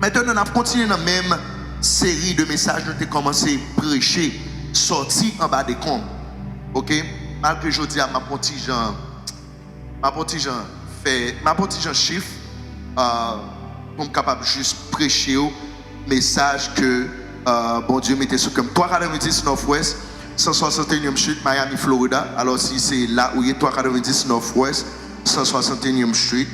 Maintenant, on a continué dans la même série de messages. Nous avons commencé à prêcher, sortir en bas des combes. Ok? Malgré je dis à ma petite Jean chiffre, pour être capable de juste prêcher au message que bon Dieu mettait sur comme 390 Northwest, 161e Street, Miami, Florida. Alors si c'est là où il est 390 Northwest, 161e Street,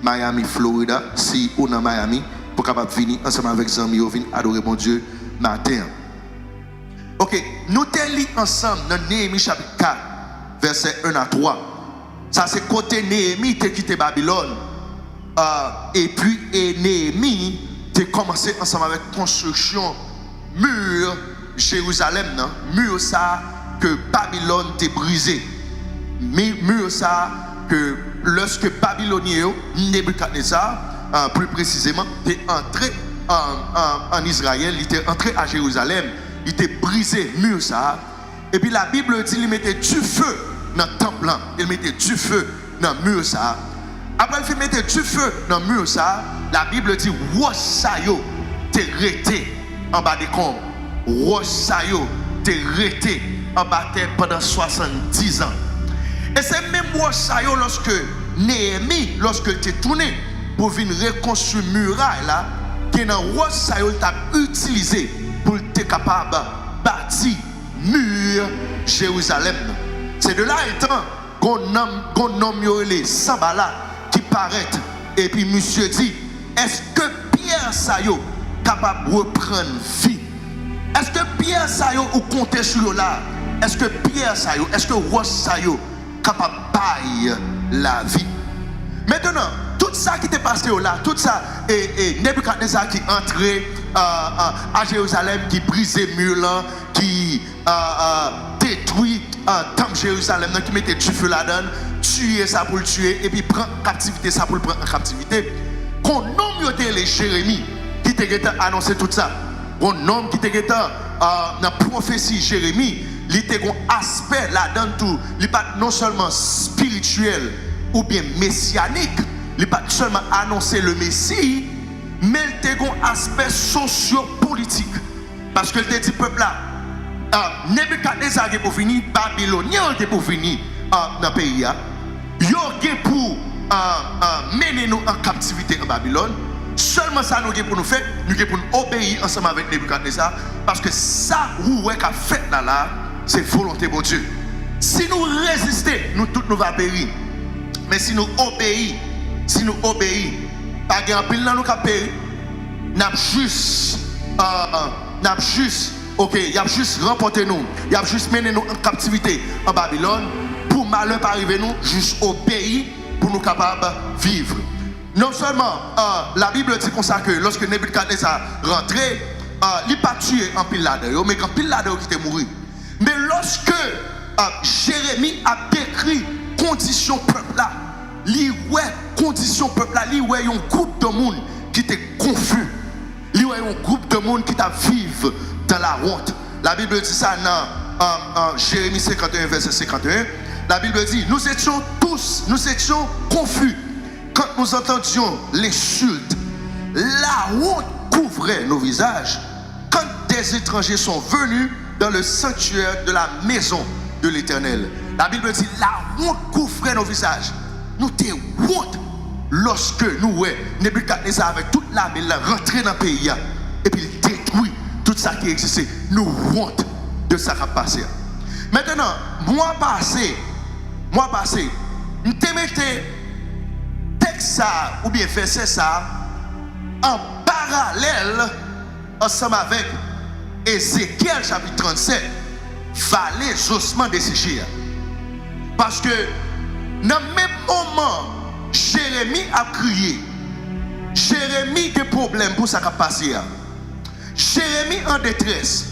Miami, Florida, si on est dans Miami, pour capable venir ensemble avec Zami, venir adorer mon Dieu matin. Ok, nous lisons ensemble dans Néhémie chapitre 4, verset 1 à 3. Ça c'est côté Néhémie qui a quitté Babylone. Et puis Néhémie a commencé ensemble avec la construction mur Jérusalem, non? Mur ça que Babylone t'a brisé. Mur ça que lorsque Babylonien, Nebuchadnezzar, plus précisément, est entré en Israël, il était entré à Jérusalem, il était brisé mur ça. Et puis la Bible dit qu'il mettait du feu dans le temple, il mettait du feu dans le mur ça. Après il mettait du feu dans le mur ça, la Bible dit Rosayo t'es resté en bas des combes. Rosayo t'es resté en bas terre pendant 70 ans. Et c'est même Rosayo lorsque Néhémie, lorsque il était tourné pour venir reconstruire le muraille là, que dans Rosayo t'a utilisé pour être capable de bâtir mur Jérusalem. C'est de là étant qu'on nomme les Sambala qui paraît. Et puis monsieur dit, est-ce que Pierre Sayo capable de reprendre vie? Est-ce que Pierre Sayo ou compter sur là? Est-ce que Pierre Sayo, est-ce que Ross Sayo capable de bailler la vie? Maintenant, tout ça qui t'est passé là, tout ça, et Nebuchadnezzar qui entrait à Jérusalem, qui brisait mur là, qui détruit temple Jérusalem, qui mettait du feu là-dedans, tuer ça pour le tuer, et puis prendre captivité ça pour le prendre en captivité. Qu'on nomme les Jérémie qui t'a annoncé tout ça. Qu'on nomme qui t'a dans la prophétie Jérémie, il y a un aspect là-dedans tout, il n'est pas non seulement spirituel ou bien messianique, il n'est pas seulement annoncer le Messie, mais il y a un aspect socio-politique. Parce que le dit peuple là, Nebuchadnezzar est pour finir, Babylonien est pour finir dans le pays. Il est pour mener nous en captivité en Babylone. Seulement ça nous pour nous faire, nous pour nous obéir ensemble avec Nebuchadnezzar. Parce que ça, où est qu'a fait là, c'est volonté de Dieu. Si nous résistons, nous tous nous va périr. Mais si nous obéissons, pas de pile dans nous qui périr, n'a juste ok, il a juste remporté nous, il a juste mené nous en captivité en Babylone pour malheur pas arriver nous, juste au pays pour nous capables de vivre. Non seulement la Bible dit comme ça que lorsque Nebuchadnezzar rentré, il n'a pas tué en pile là-dedans, mais quand pile là-dedans qui était mort. Mais lorsque Jérémie a décrit condition peuple là, condition peuple là, il y a un groupe de monde qui était confus. Il y a un groupe de monde qui t'a vivre dans la honte. La Bible dit ça dans Jérémie 51, verset 51. La Bible dit, nous étions confus quand nous entendions l'insulte. La honte couvrait nos visages quand des étrangers sont venus dans le sanctuaire de la maison de l'Éternel. La Bible dit, la honte couvrait nos visages. Nous étions honte lorsque nous, Nebuchadnezzar avec toute l'armée, il rentré dans le pays et puis il détruit tout ça qui existait. Nous honte de ça qui a passé. Maintenant, mois passé, nous te mettons texte ça ou bien verset ça en parallèle ensemble avec Ézéchiel chapitre 37, vallée ossements desséchés. Parce que dans le même moment, Jérémie a crié. Jérémie a des problèmes pour ça qui a passé. Jérémie en détresse.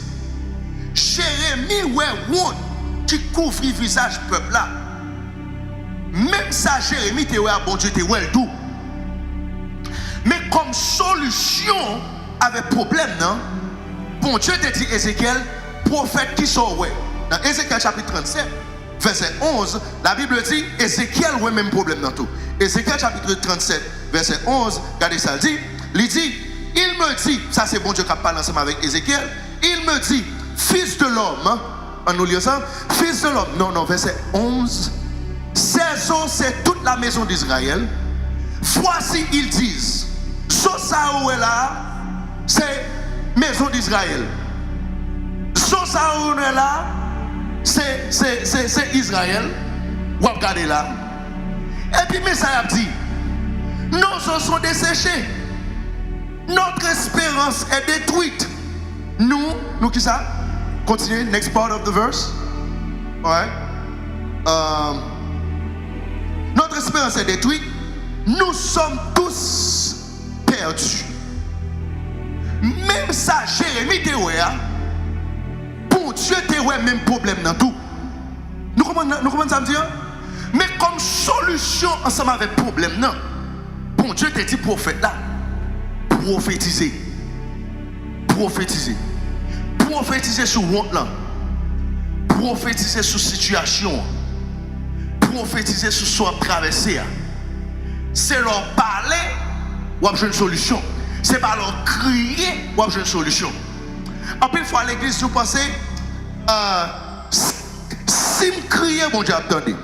Jérémie ouais honte qui couvre le visage du peuple là. Même ça Jérémie te ouais bon Dieu te ouais tout. Mais comme solution avec problème non, bon Dieu te dit Ézéchiel, prophète qui sont ouais. Dans Ézéchiel chapitre 37 verset 11, la Bible dit Ézéchiel ouais même problème dans tout. Ézéchiel chapitre 37 verset 11, regardez ça, il dit il me me dit, ça c'est bon Dieu qui a parlé ensemble avec Ézéchiel, il me dit, fils de l'homme, on nous lit ensemble, fils de l'homme, non, verset 11, ces eaux, c'est toute la maison d'Israël. Voici, ils disent, Sosaoué là, c'est maison d'Israël. Sosaoué là, c'est Israël. Vous regardez là. Et puis, mais ça a dit, nos eaux sont desséchées. Notre espérance est détruite. Nous qui ça? Continuez, next part of the verse. Ouais. Notre espérance est détruite. Nous sommes tous perdus. Même ça, Jérémie te ouais, pour Dieu te ouais même problème dans tout. Nous comprenons ça me dire? Mais comme solution ensemble avec problème non. Bon Dieu te dit prophète là. Prophétiser. Prophétiser. Prophétiser sur honte là. Prophétiser sur situation. Prophétiser sur soit traversé. C'est leur parler ou avoir une solution. C'est pas leur crier ou avoir une solution. En plus, fois à l'église, vous pensez, si je crie, bon Dieu, attendez.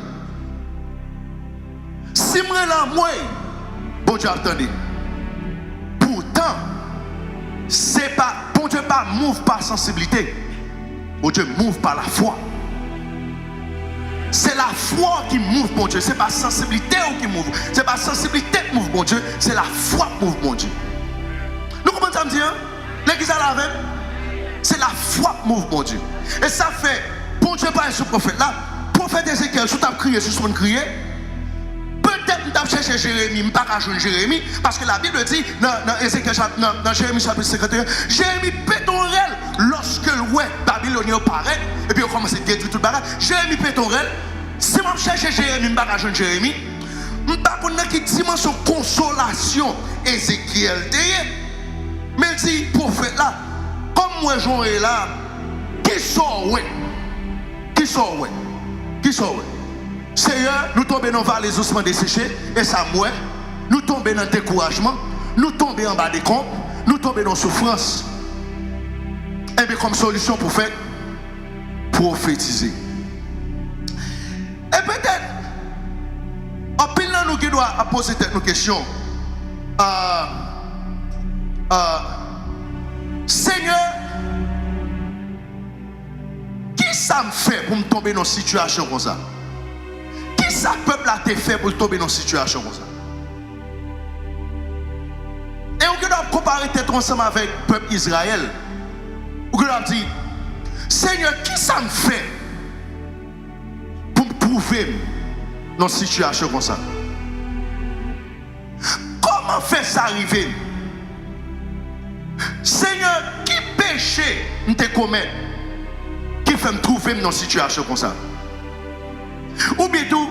Si je me moi, bon Dieu, attendez. Pourtant, c'est pas, bon Dieu, pas move par sensibilité. Bon Dieu, move par la foi. C'est la foi qui move, bon Dieu. C'est pas sensibilité qui move. C'est pas sensibilité qui move, bon Dieu. C'est la foi qui move, bon Dieu. Nous comprenons ça me dire? L'église à la veille, c'est la foi qui move, bon Dieu. Et ça fait, bon Dieu, pas ce prophète là. Prophète Ézéchiel, si tu as crié, si tu as crié, peut-être que tu as cherché Jérémie, je ne pas jouer Jérémie, parce que la Bible dit, dans Jérémie chapitre 51, Jérémie pétorel, lorsque le ouais, Babylonien paraît, et puis on commence à détruire tout le bagage, Jérémie pétorel, si je cherche Jérémie, je ne pas jouer Jérémie, je ne sais pas quelle dimension de consolation Ézéchiel mais il dit, prophète là, comme moi j'en ai là, qui sort ouais? Qui sort ouais? Qui sort ouais? Seigneur, nous tombons dans la vallée ossements desséchés, et ça moi, nous tombons dans le découragement, nous tombons en bas des comptes, nous tombons dans la souffrance. Et bien comme solution pour faire, prophétiser. Et peut-être, en pile nous qui doit poser nos questions. Seigneur, qui ça me fait pour me tomber dans une situation comme ça? Qui ça peuple a été fait pour tomber dans une situation comme ça? Et on doit comparer tête ensemble avec le peuple Israël. On doit dire, Seigneur, qui ça me fait pour me trouver dans une situation comme ça? Comment fait ça arriver? Seigneur, qui péché me commet qui fait me trouver dans une situation comme ça? Ou bien tout,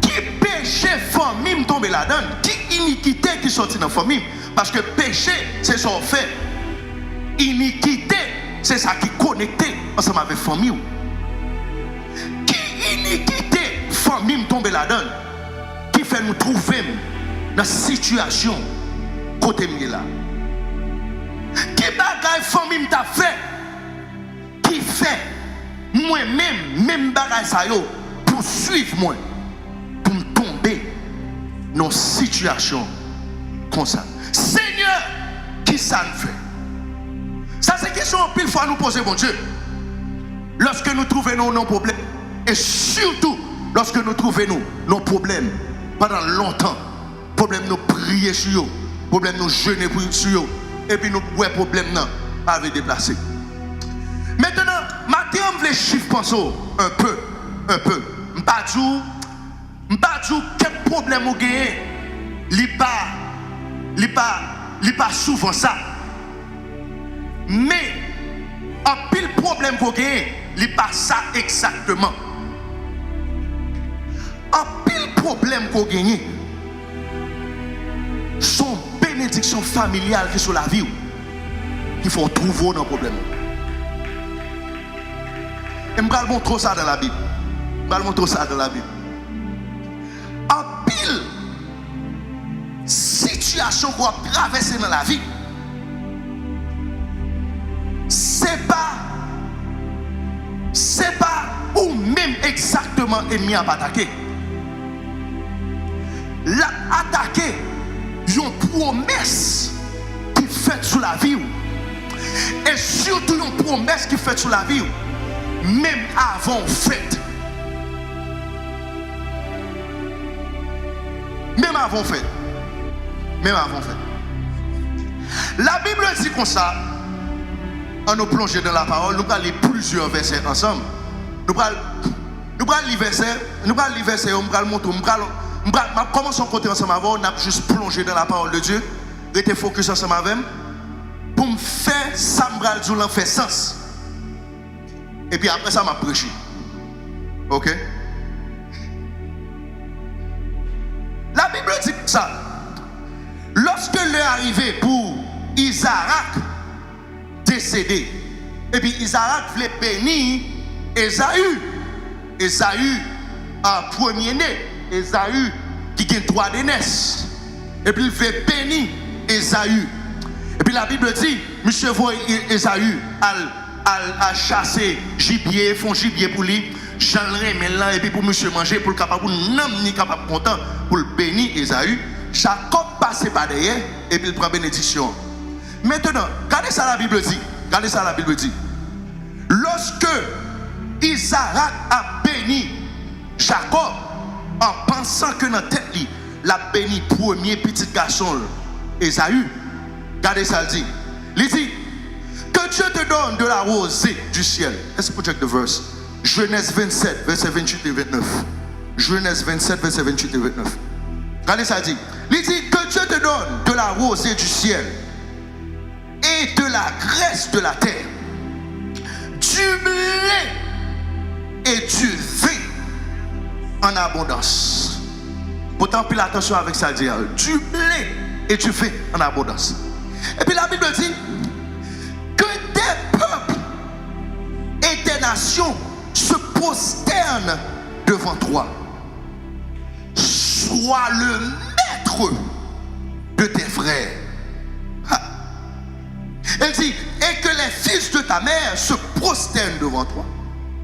qui péché famille me tombe là-dedans? Qui iniquité qui sortit dans la famille? Parce que péché, c'est ça qu'on fait. Iniquité, c'est ça qui est connecté ensemble avec la famille. Qui iniquité, famille me tombe là-dedans? Qui fait nous trouver dans une situation côté là? Qui bagaille famille t'a fait? Qui fait moi-même bagaille ça yo pour suivre moi pour me tomber dans une situation comme ça? Seigneur, qui ça me fait? Ça c'est question pile fois nous poser bon Dieu. Lorsque nous trouvons nos problèmes et surtout lorsque nous trouvons nos problèmes pendant longtemps, problème nous prier sur eux, problème nous jeûner sur eux. Et puis nous ouais problème non pas déplacer. Maintenant, matin on veut chiffre penser un peu. M'pas dire quel problème vous gagnez, li pas souvent ça. Mais un pile problème vous gagnez, li pas ça exactement. Un pile problème vous gagnez son bénédiction familiale qui est sur la vie, qu'il faut trouver dans le problème. Et je vais montrer ça dans la Bible. En pile situation qu'on a traversée dans la vie, exactement l'ennemi a attaqué. L'a attaqué une promesse qui fait sur la vie. Et surtout une promesse qui fait sur la vie. Même avant fête. Même avant fête. Même avant fête. La Bible dit comme ça. On nous plonger dans la parole, nous allons lire plusieurs versets ensemble. Nous allons lire versets, nous allons montrer, commençons à côté ensemble avant, on a juste plongé dans la parole de Dieu, rester focus ensemble avec pour me faire ça, me faire sens. Et puis après ça, m'a prêché. Ok? La Bible dit ça. Lorsque l'heure arrivée pour Isaac décédé, et puis Isaac voulait bénir Esaü. Esaü en premier-né. Esaü qui a 3 d'aînesse. Et puis il veut bénir Esaü. Et puis la Bible dit, monsieur voit Esaü à chasser gibier, font gibier pour lui, j'en remets et puis pour monsieur manger, pour le capable, non ni capable content, pour le bénir Esaü. Jacob passe par derrière et puis il prend bénédiction. Maintenant, regardez ça la Bible dit. Regardez ça la Bible dit. Lorsque Isaac a béni Jacob en pensant que dans tête lui, la béni premier petit garçon Esaü. Regardez ça, il dit. Il dit que Dieu te donne de la rosée du ciel. Let's project the verse. Genèse 27, verset 28 et 29. Genèse 27, verset 28 et 29. Regardez ça, il dit. Il dit que Dieu te donne de la rosée du ciel et de la graisse de la terre, du blé et du vin en abondance. Pourtant, pile attention avec ça, dire du blé et du vin en abondance. Et puis la Bible dit que des peuples et des nations se prosternent devant toi. Sois le maître de tes frères. Elle dit, et que les fils de ta mère se prosternent devant toi.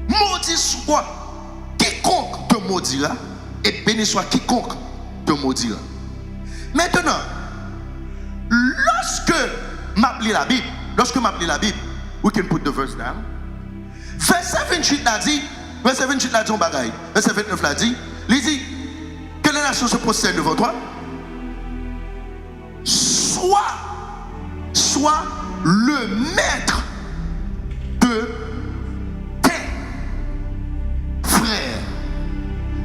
Maudit soit quiconque te maudira, et béni soit quiconque te maudira. Maintenant, lorsque m'appelez la Bible, we can put the verse down. Verset 28 l'a dit, on bagaille. Verset 29 l'a dit, il dit, que les nations se prosternent devant toi. Sois le maître de tes frères.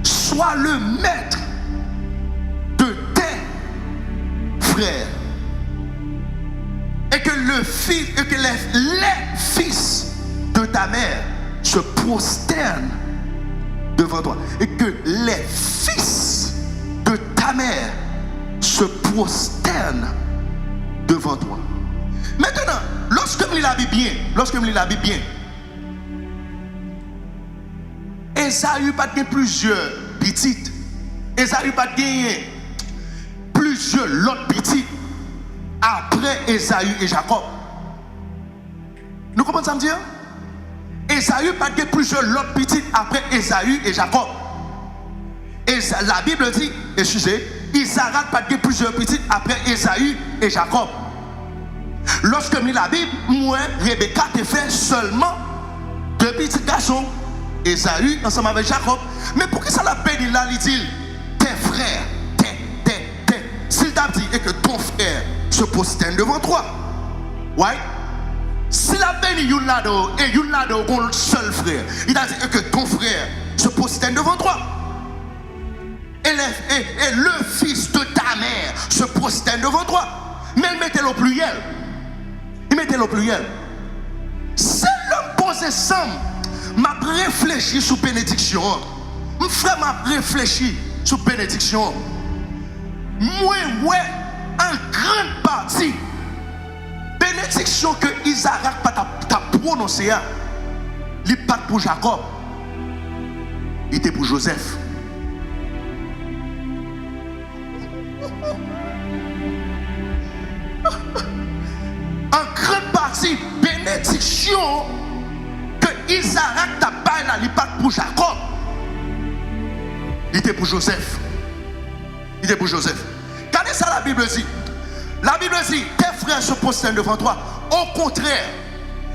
Sois le maître de tes frères. Et que les fils de ta mère se prosternent devant toi. Et que les fils de ta mère se prosternent devant toi. Maintenant, lorsque je lis la Bible bien, Esaü n'a pas gagné plusieurs petites. Esaü n'a pas gagné plusieurs autres petites après Esaü et Jacob. Nous comprenons ça me dire? Esaü n'a pas gagné plusieurs autres petites après Esaü et Jacob. Et la Bible dit, excusez, Isaac n'a pas gagné plusieurs petites après Esaü et Jacob. Lorsque je lis la Bible, moi, Rebecca te fait seulement 2 petits garçons, Esaü ensemble avec Jacob. Mais pour que ça la béni là, il dit, tes frères, s'il t'a dit et que ton frère se prosterne devant toi, ouais? S'il a béni Yunlado et Yunlado un seul frère, il a dit que ton frère se prosterne devant toi. Et le fils de ta mère se prosterne devant toi. Mais il mettait le pluriel. C'est l'homme posé ensemble. M'a réfléchi sur bénédiction. Mon frère m'a réfléchi sur bénédiction. Moi, en grande partie, bénédiction que Isaac t'a prononcée, il n'est pas pour Jacob, il était pour Joseph. En grande partie, bénédiction que Isaac t'a pas là, il n'est pas pour Jacob, était pour Joseph. Il était pour Joseph. Regardez ça, la Bible dit. La Bible dit, tes frères se prosternent devant toi. Au contraire,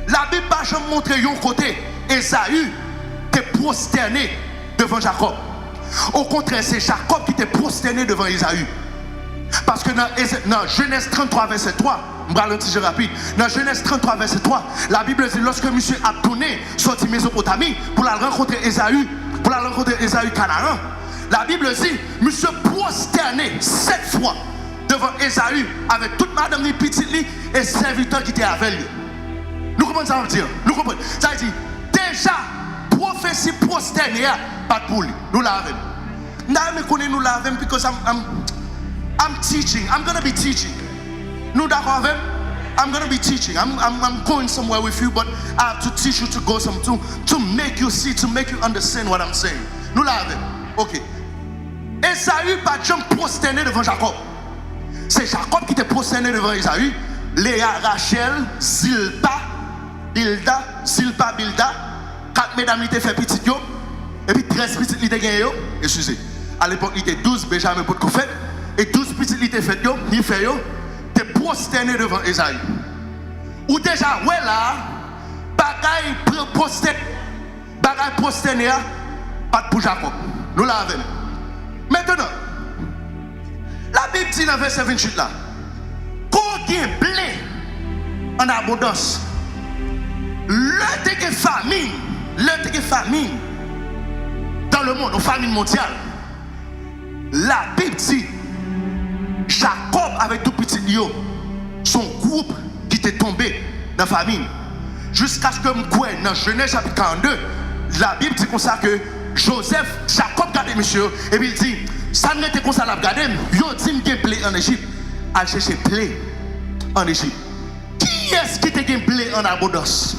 la Bible va jamais montrer un côté. Ésaü t'est prosterné devant Jacob. Au contraire, c'est Jacob qui t'est prosterné devant Ésaü. Parce que dans Genèse 33, verset 3, je vais un petit jeu rapide. Dans Genèse 33, verset 3, la Bible dit, lorsque monsieur a tourné, sorti Mésopotamie, pour la rencontrer Ésaü, Canaan, la Bible dit, monsieur prosterné 7 fois devant Ésaü, avec toute madame ni petite et serviteur qui était avec lui. Nous comprenons ça veut dire? Nous comprenons. Ça veut dire, déjà, prophétie prosternée, pas pour lui. Nous l'avons. Nous l'avons because I'm teaching. I'm going to be teaching. Nous d'accord avec? I'm going to be teaching. I'm going somewhere with you, but I have to teach you to go to make you see, to make you understand what I'm saying. Nous l'avons. Ok. Ésaü pas jamais prosterné devant Jacob. C'est Jacob qui était prosterné devant Ésaü. Léa, Rachel, Zilpa, Bilda, 4 mesdames qui étaient fait petit yo, et puis 13 petites qui étaient gagnées yo. Excusez. À l'époque, il était 12 Benjamin pour le fait, et 12 petites qui étaient faites yo, il fait yo, t'es prosterné devant Ésaü. Ou déjà, ouais là, bagaille prosterné, pas pour Jacob. Nous l'avons. Maintenant, la Bible dit dans le verset 28 là, qu'on y a blé en abondance, le te famine dans le monde, une famine mondiale. La Bible dit, Jacob avec tout petit lion, son groupe qui était tombé dans la famine. Jusqu'à ce que dans Genèse chapitre 42, la Bible dit comme ça que Joseph, Jacob regardait monsieur, et puis il dit, ça ne était comme ça, la regardé, il dit qu'il y a blé en Égypte. À chercher blé en Égypte. Qui est-ce qui t'a gagné blé en abondance?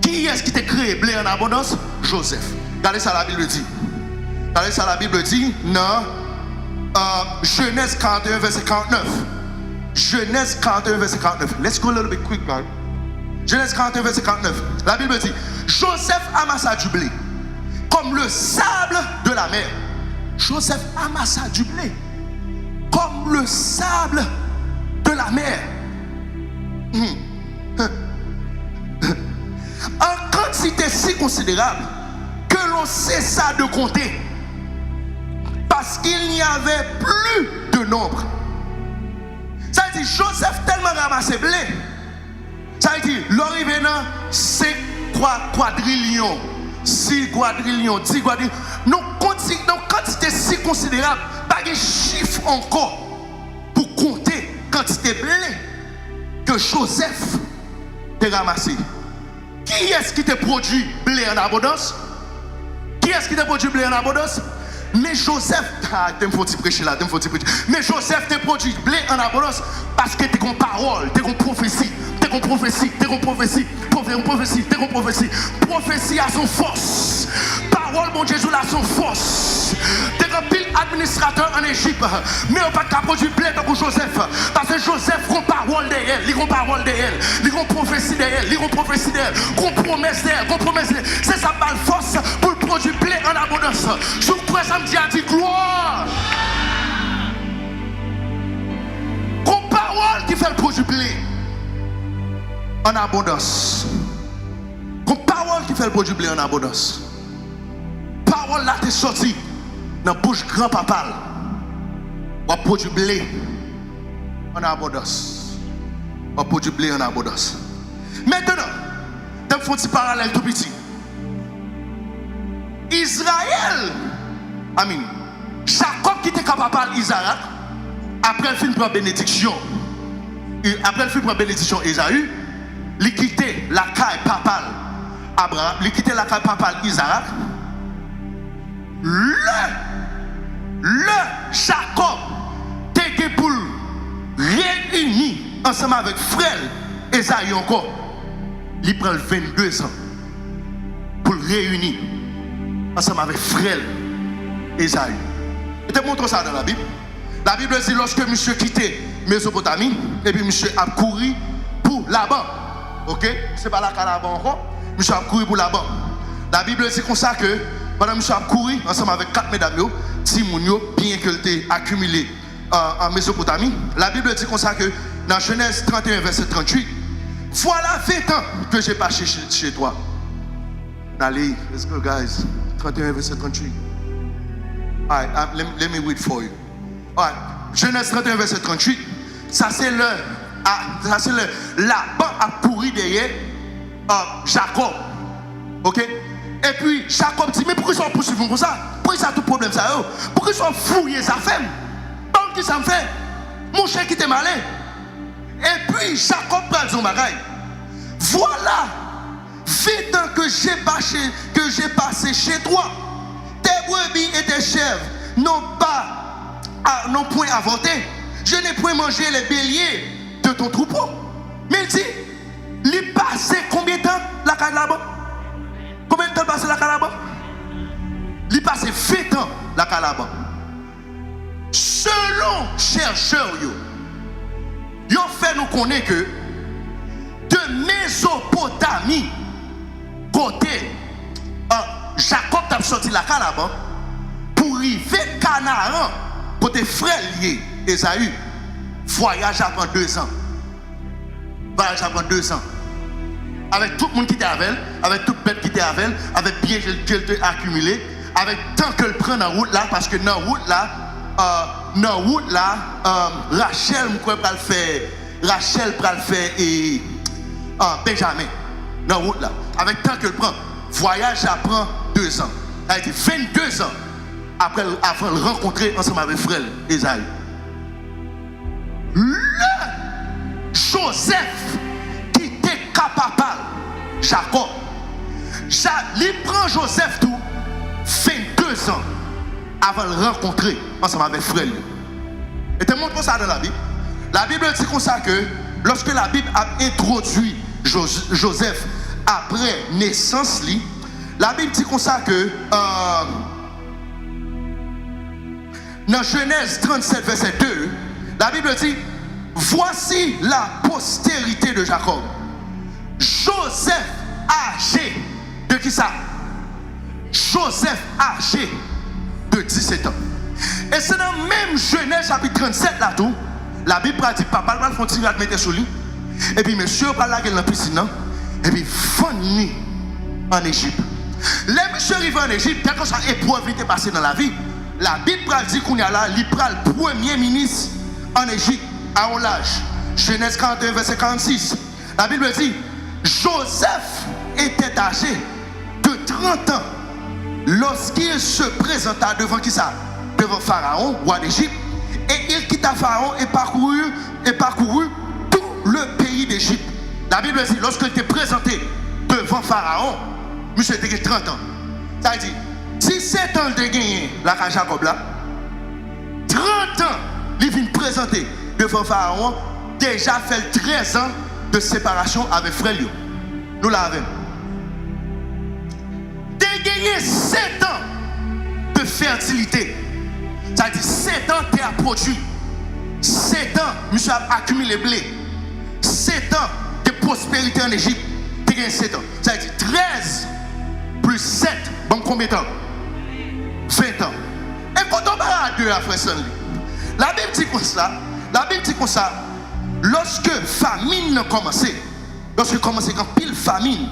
Qui est-ce qui t'a créé blé en abondance? Joseph. Regardez ça, la Bible dit. Regardez ça, la Bible dit, non. Genèse 41, verset 49. Genèse 41, verset 49. Let's go a little bit quick, man. Genèse 41, verset 49. La Bible dit, Joseph amassa du blé comme le sable de la mer. Joseph amassa du blé comme le sable de la mer. En quantité si considérable que l'on cessa de compter parce qu'il n'y avait plus de nombre. Ça veut dire Joseph tellement ramassé blé. Ça veut dire l'arrivée dans 5 quadrillions, 6 quadrillions, 10 quadrillions. Nous quantité si considérable, pas de chiffre encore pour compter quantité blé que Joseph t'a ramassé. Qui est-ce qui t'a produit blé en abondance? Qui est-ce qui t'a produit blé en abondance? Mais Joseph, mais Joseph t'a produit blé en abondance parce que t'es une parole, t'es une prophétie. Prophétie a son force. Parole, mon Jésus, a son force. T'es un pile administrateur en Égypte, mais on va pas produire blé comme Joseph. Parce que Joseph a une parole derrière, il a une parole derrière, il a une prophétie derrière, il a une promesse derrière. C'est ça la force pour produire blé en abondance. Je crois samedi a dit gloire. Une parole qui fait le produit blé en abondance. Une parole qui fait le produit blé en abondance. Parole là t'es sorti dans la bouche grand-papa. On produit blé en abondance. On produit blé en abondance. Maintenant, je vais faire un petit parallèle tout petit. Israël, amin, Jacob qui était capable d'Isaac, après le film pour bénédiction, Ésaü, il quittait la caille papale Abraham, il quittait la caille papale Isaac. Le Jacob était pour réunir ensemble avec frère Ésaü encore. Il prend 22 ans pour réunir ensemble avec frère Ésaü. Je te montre ça dans la Bible. La Bible dit lorsque monsieur quittait Mésopotamie, et puis monsieur a couru pour là-bas. Ok? C'est pas là qu'à là-bas encore. Monsieur a couru pour là-bas. La Bible dit comme ça que pendant que monsieur a couru ensemble avec 4 mesdames, Timounio, bien qu'elle t'ait accumulé en Mésopotamie. La Bible dit comme ça que dans Genèse 31, verset 38, voilà 20 ans que j'ai passé chez toi. Allez, let's go, guys. 31, verset 38. All right, let me read for you. All right. Genèse 31, verset 38. Ça, c'est le Laban a pourri derrière Jacob. Ok? Et puis, Jacob dit, mais pourquoi ils sont poursuivis comme ça? Pourquoi ça a tout problème ça? Pourquoi ils sont fouillés sa femme? Bon, qui ça me fait? Mon chien qui était malin. Et puis, Jacob prend son bagaille. Voilà 20 ans que j'ai passé chez toi. Tes brebis et tes chèvres n'ont point avorté. Je n'ai point mangé les béliers de ton troupeau. Mais il dit, il passé combien de temps la caille là-bas? Combien de temps passé la caille là-bas? Il passé 20 ans la caille là-bas. Selon chercheurs, ils ont fait nous connaître que de Mésopotamie, côté Jacob a sorti la caille là-bas, pour arriver Canaan, côté frère lié, Esaü, voyage après 2 ans. Voyage après 2 ans. Avec tout le monde qui était avec elle, avec toute bête qui était avec elle, avec bien qu'elle a accumulé, avec tant qu'elle prend dans la route là, parce que dans la route là, Rachel pral faire et Benjamin. Dans la route là. Avec tant qu'elle prend, voyage apprend 2 ans. Ça a été 22 ans avant de rencontrer ensemble avec frère Esaü. Le Joseph qui était capable, Jacob, il prend Joseph tout 22 ans avant de le rencontrer ensemble avec frère. Et te montre ça dans la Bible. La Bible dit comme ça que lorsque la Bible a introduit Joseph après naissance, la Bible dit comme ça que dans Genèse 37, verset 2, la Bible dit, voici la postérité de Jacob. Joseph âgé de qui ça? Joseph âgé de 17 ans. Et c'est dans même Genèse chapitre 37 là tout, la Bible dit, papa va faire tirer à mettre sur lui. Et puis monsieur va la gueule dans la piscine. Et puis fini en Égypte. Les monsieur arrivent en Égypte, quelque chose épreuve était passé dans la vie. La Bible dit qu'on y a là, il prend le premier ministre en Égypte à un âge. Genèse 41, verset 46. La Bible dit, Joseph était âgé de 30 ans lorsqu'il se présenta devant qui ça? Devant Pharaon, roi d'Égypte. Et il quitta Pharaon et parcourut tout le pays d'Égypte. La Bible dit, lorsqu'il était présenté devant Pharaon, monsieur était 30 ans. Ça veut dire, 17 ans de gagné la Jacob là, 30 ans, il vient présenter devant Pharaon, déjà fait 13 ans de séparation avec frère. Nous l'avons. Il a gagné 7 ans de fertilité. Ça veut dire 7 ans, tu as produit. 7 ans, monsieur a accumulé blé. 7 ans de prospérité en Égypte. Tu as gagné 7 ans. Ça veut dire 13 plus 7, bon combien de temps? 20 ans. Et quand on va à 2 après ça, la Bible dit comme ça, lorsque famine a commencé, quand pile famine,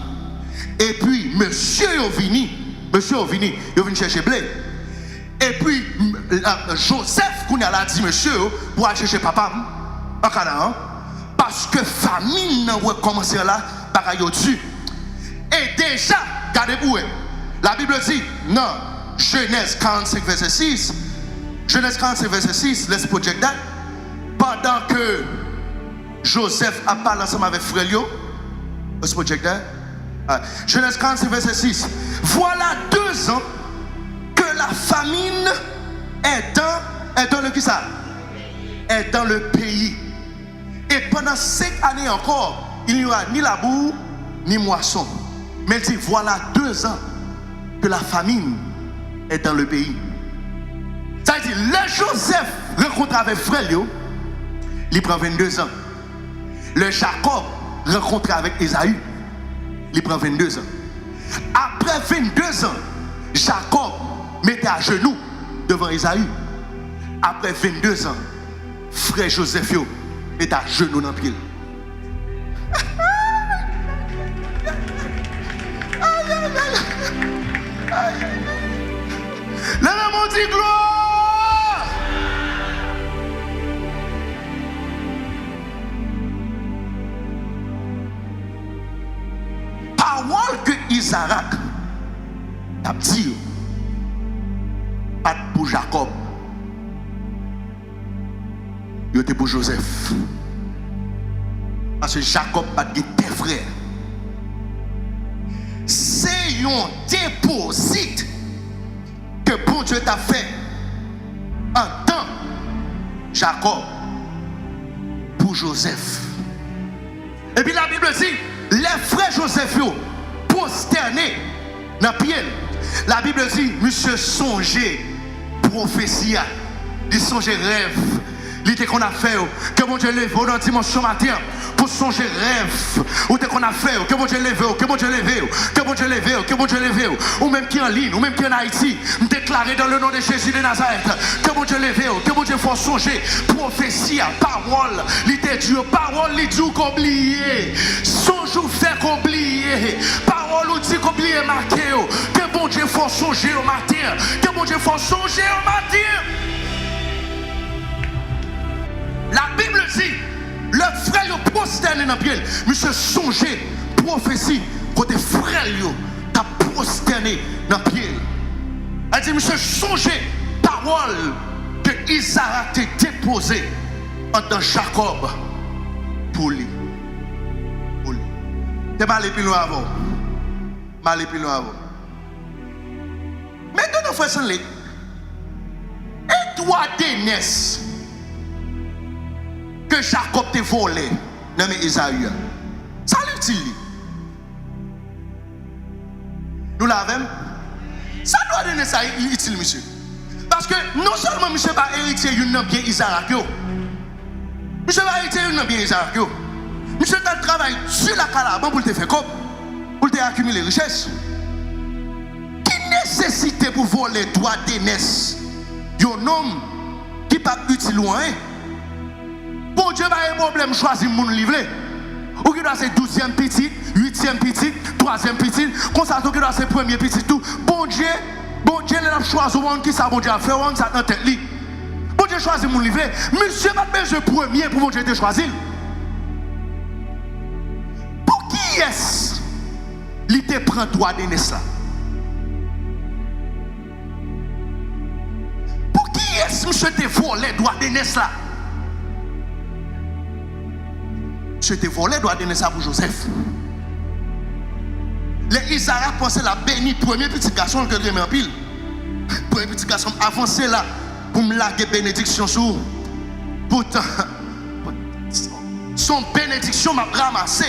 et puis monsieur est venu chercher blé. Et puis Joseph, qu'on a dit monsieur, pour aller chercher papa en Canaan, parce que famine a commencé là, pareil au-dessus. Et déjà, regardez-vous, la Bible dit, non, Genèse 45, verset 6. Genèse 45, verset 6, let's project that. Pendant que Joseph a parlé ensemble avec frère Lio, let's project that. Genèse 45, verset 6. Voilà 2 ans que la famine est dans le qui ça? Est dans le pays. Et pendant 5 années encore, il n'y aura ni labour, ni moisson. Mais il dit, voilà 2 ans que la famine est dans le pays. Ça veut dire, le Joseph rencontre avec frère Léo, il prend 22 ans. Le Jacob rencontre avec Esaü, il prend 22 ans. Après 22 ans, Jacob mettait à genoux devant Isaïe. Après 22 ans, frère Joseph est à genoux dans le pied. Là, on dit gloire. Parole que Isaac a dit, pas pour Jacob, il était pour Joseph. Parce que Jacob n'a pas de frère. C'est un déposit que bon Dieu t'a fait en temps Jacob pour Joseph. Et puis la Bible dit, les frères Joseph prosternés dans le pied. La Bible dit, monsieur songeait prophétie, il songeait rêve. L'idée qu'on a fait, que mon Dieu lève dans dimanche matin pour songer rêve. Ou qu'on a fait, que mon Dieu lève, que mon Dieu lève, que mon Dieu lève, que mon Dieu lève. Ou même qui en ligne, ou même qui en Haïti, déclarer dans le nom de Jésus de Nazareth, que mon Dieu lève, que mon Dieu faut songer, prophétie, parole, l'idée Dieu, parole, l'idée qu'oublier, songe ou fait qu'oublier, parole ou dit qu'oublier marqué, que mon Dieu faut songer au matin, que mon Dieu faut songer au matin. La Bible dit, le frère prosterné dans le pied. Monsieur songez, prophétie, côté frère t'a prosterné dans le pied. Elle dit, monsieur songez, parole que Isaac t'a déposée entre Jacob pour lui. Pour lui. T'es pas allé plus loin avant. Mal plus loin avant. Maintenant, frère Sanlé, et toi, Dénès, que Jacob t'a volé dans Isaïe. Ça l'utilise. Nous l'avons. Ça doit donner ça utile, monsieur. Parce que non seulement monsieur va hériter une bien Isaac, monsieur va hériter une bien Isaac. Monsieur a travaillé sur la calaban pour te faire comme, pour te accumuler richesse. Qui nécessite pour voler droit d'aînesse? Un homme qui pas utile loin. Bon Dieu va un problème choisir mon livret. Ou qui doit ser 12e petit, 8e petit, 3e petit, comme ça qui doit ser premier petit tout. Bon Dieu, il a choisi au monde qui ça bon Dieu a fait, on ça dans tête li. Bon Dieu choisit mon livret. Monsieur pas besoin premier pour bon Dieu te choisir. Pour qui est-ce qu'il te prend droit de naissance là? Pour qui est-ce que monsieur te volé droit de naissance là? Je te volé doit donner ça pour Joseph. Les Isaac pensaient la béni premier petit garçon que je mets en pile. Premier petit garçon avancé là pour me laguer bénédiction sur. Pourtant, son bénédiction m'a ramassé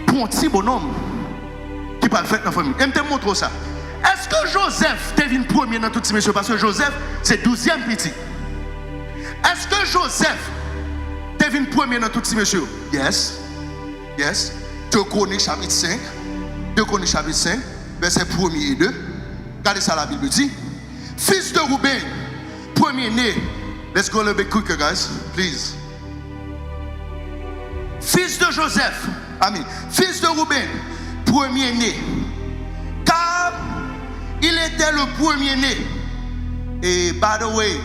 pour un petit bonhomme qui parle fait dans la famille. Et je te montre ça. Est-ce que Joseph devient premier dans tout ce monsieur? Parce que Joseph, c'est 12e petit. Est-ce que Joseph devine premier dans tout ce monsieur? Yes. Yes. 2 Chroniques chapitre 5. 2 Chroniques chapitre 5. Verset 1er et 2. Regardez ça, la Bible dit. Fils de Rouben, premier né. Let's go a little bit quicker, guys. Please. Fils de Joseph. Amen. Fils de Rouben, premier né. Car il était le premier né. Et by the way,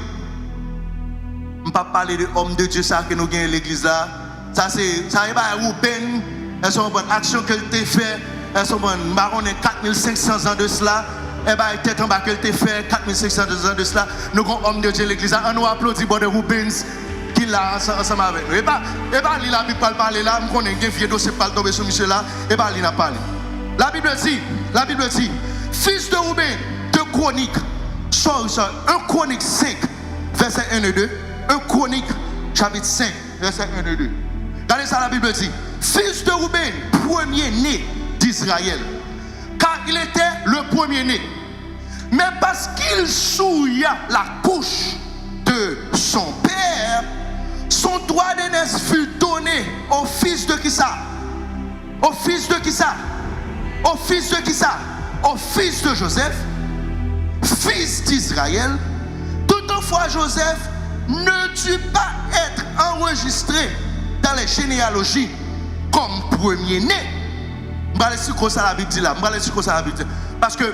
je ne vais pas parler de l'homme de Dieu ça que nous gagnons l'église là. Ça n'est pas Rouben. Elles sont bonnes actions qu'elle t'a fait. Elles sont bonnes. Baron 4500 ans de cela. Et bien, peut-être en bas qu'elle t'a fait 4500 ans de cela. Nous avons homme de Dieu l'église là. On nous applaudit pour de Rubens qui l'a ensemble avec nous. Et bien, il a parlé là. Je connais un vieux dossier pour tomber sur monsieur là. Et bien, il a parlé. La Bible dit, fils de Rouben, 2 Chroniques. Sorry, 1 Chronique 5, verset 1 et 2. 1 Chronique, chapitre 5, verset 1 et 2. Regardez ça, la Bible dit. Fils de Rouben, premier né d'Israël. Car il était le premier né. Mais parce qu'il souilla la couche de son père, son droit d'aînesse fut donné au fils de qui ça? Au fils de qui ça? Au fils de qui ça? Au fils de Joseph. fils d'Israël, toutefois Joseph ne dut pas être enregistré dans les généalogies comme premier-né. Je vais ça la Bible dit là. Parce que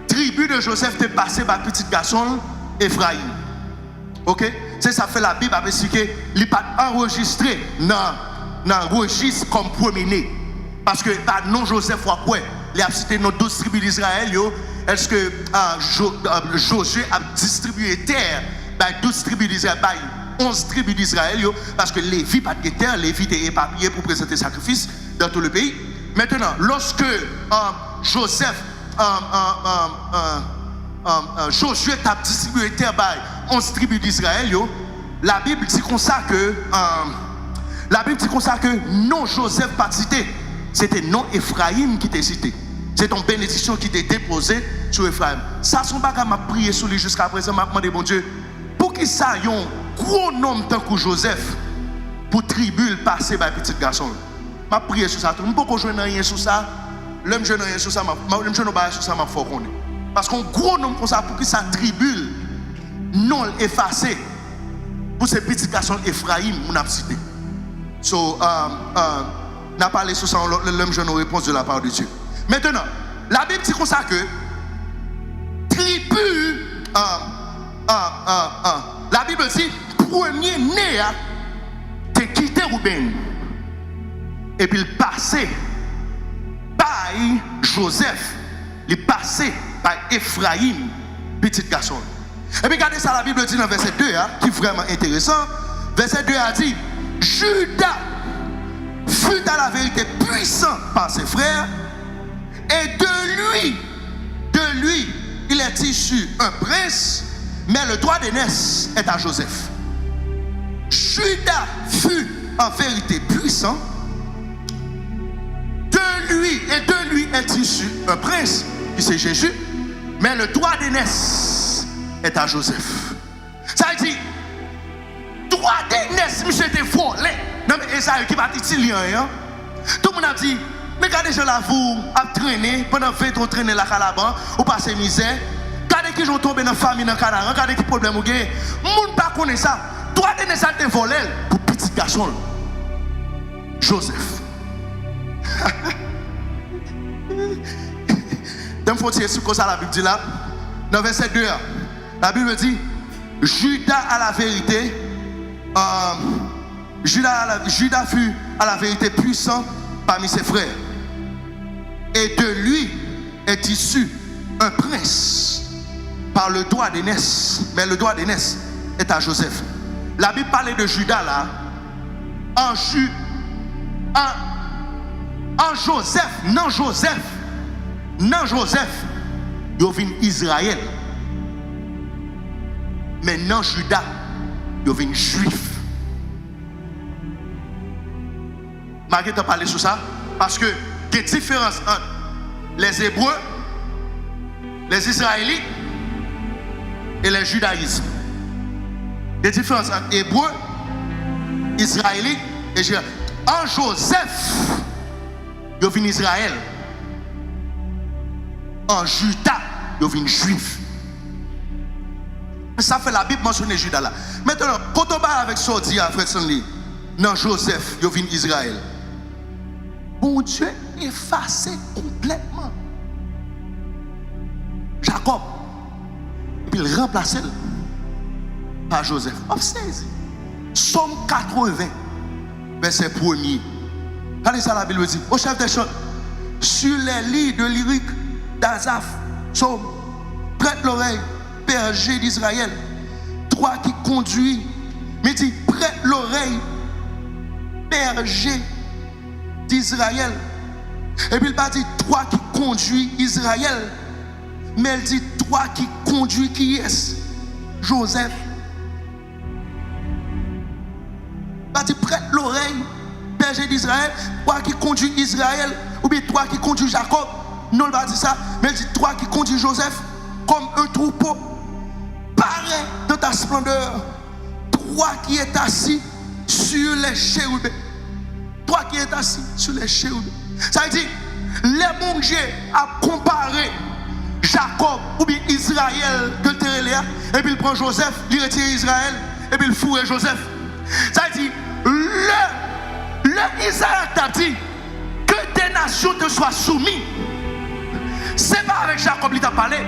tribu de Joseph était passé par petit garçon Ephraïm. Ok? C'est ça fait la Bible avec ce qu'il n'est pas enregistré dans le registre comme premier-né. Parce que non Joseph ou quoi, il a cité nos 12 tribus d'Israël. Est-ce que Josué a distribué terre dans 12 tribus d'Israël, 11 tribus d'Israël, parce que Lévi pas de terre, Lévi était éparpillé pour présenter sacrifice dans tout le pays. Maintenant, lorsque Josué a distribué terre dans 11 tribus d'Israël, la Bible dit comme ça que non Joseph pas cité, c'était non Ephraïm qui était cité. C'est une bénédiction qui était déposée sur Ephraïm. Ça, son bagage m'a prié sur lui jusqu'à présent, m'a demandé, bon Dieu, pour qu'il ça y ait un gros nombre tant que Joseph, pour tribu passer par petit garçon. M'a prié sur ça. Je ne peux pas jouer rien sur ça. L'homme je n'ai rien sur ça, l'homme je n'ai pas sur ça, m'a fort connaître. Parce qu'un gros nombre comme ça, pour qu'il ça tribu non effacé, pour ces petits garçons Ephraïm, on a cité. So, on a parlé sur ça, l'homme je n'ai réponse de la part de Dieu. Maintenant, la Bible dit comme ça que tribu, la Bible dit premier né te quitté Ruben et puis il passait par Joseph, il passait par Ephraïm, petit garçon. Et puis regardez ça, la Bible dit dans verset 2 qui est vraiment intéressant. Verset 2 a dit Judas fut à la vérité puissant par ses frères. Et de lui, il est issu un prince, mais le droit d'aînesse est à Joseph. Judas fut en vérité puissant. De lui est issu un prince, qui c'est Jésus, mais le droit d'aînesse est à Joseph. Ça veut dire, droit d'aînesse, monsieur était volé. Non, mais Esaïe qui va dire, tout le monde a dit, mais regardez, je l'avoue, à traîner, pendant 20 ans, traîner la calaban, ou passer misère. Regardez qui ont tombé dans la famille, dans le canard, regardez qui problème ou gain. Moun pas connaît ça. Toi, t'es ça, t'es volé pour petit garçon. Joseph. D'un faut dire ce que ça la Bible dit là. Dans verset 2, la Bible dit Judas à la vérité, Judas fut à la vérité puissant parmi ses frères. Et de lui est issu un prince par le droit d'aînesse. Mais le droit d'aînesse est à Joseph. La Bible parlait de Judas là. En Joseph, non Joseph, il vient Israël. Mais non Judas, il vient juif. Marguerite a parlé sur ça parce que il y a une différence entre les Hébreux, les Israélites et le judaïsme. Il y a une différence entre Hébreux, Israélites et judaïsme. En Joseph, il vient Israël. En Judas, il vient juif. Ça fait la Bible mentionner Judas là. Maintenant, quand on parle avec Sodi, frère Sanli, non Joseph, il vient Israël. Bon Dieu effacé complètement Jacob. Et puis il remplace par Joseph. Observez. Somme 80, verset 1er. Regardez ça, la Bible dit. Au chef des chants, sur les lits de lyrique d'Azaph, Somme, prête l'oreille, berger d'Israël. Toi qui conduis, mais dit, prête l'oreille, berger d'Israël. Et puis il va dire, toi qui conduis Israël. Mais elle dit, toi qui conduis qui est Joseph. Il va dire, prête l'oreille, berger d'Israël. Toi qui conduis Israël. Ou bien toi qui conduis Jacob. Non, il va dire ça. Mais elle dit, toi qui conduis Joseph comme un troupeau. Pareil dans ta splendeur. Toi qui es assis sur les chérubins. Toi qui es assis sur les chérubins. Ça veut dire, les bons Dieu a comparé Jacob ou bien Israël que le terre et puis il prend Joseph, il retire Israël et puis il fourre Joseph. Ça veut dire, le Israël t'a dit que des nations te soient soumises. C'est pas avec Jacob qu'il t'a parlé.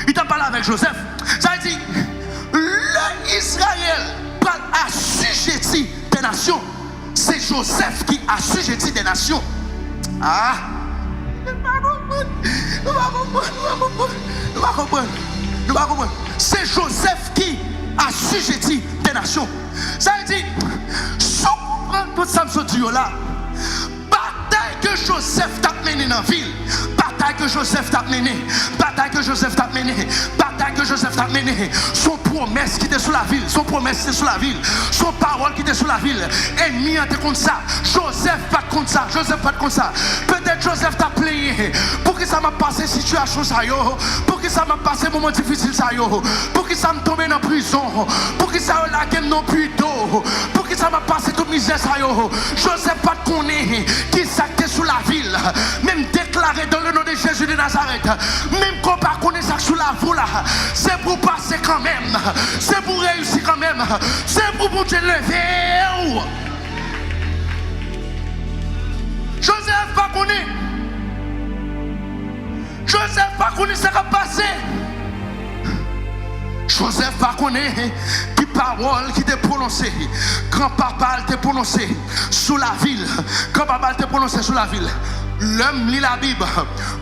Il t'a parlé avec Joseph. Ça veut dire, le Israël parle assujetti des nations. C'est Joseph qui assujetti des nations. Ah! Nous va comprendre. C'est Joseph qui assujetti des nations. Ça veut dire, si vous comprenez tout ça, là, bataille que Joseph t'a mené dans la ville, bataille que Joseph t'a mené, bataille que Joseph t'a mené, bataille que Joseph t'a mené, son promesse qui était sur la ville, son promesse qui était sur la ville, son parole qui était sur la ville, ennemi était contre ça, Joseph pas contre ça, Joseph pas contre ça. Peut-être Joseph t'a playé, pour que ça m'a passé situation ça yo, pour que ça m'a passé moment difficile ça yo, pour que ça me tombe dans prison, pour que ça la game non plus d'eau, pour que ça m'a passé toute misère ça yo. Joseph pas connaît qui s'actait sur la ville, même déclaré dans le nom de Jésus de Nazareth, même qu'on pas connaît ça sur la voie là, c'est pour passer quand même, c'est pour réussir quand même, c'est pour te lever. Joseph pas connaît. Joseph pas connaît ce qui a passé. Joseph pas connaît qui parole qui t'a prononcé. Grand-papa t'a prononcé sous la ville. Grand-papa t'a prononcé sous la ville. L'homme lit la Bible.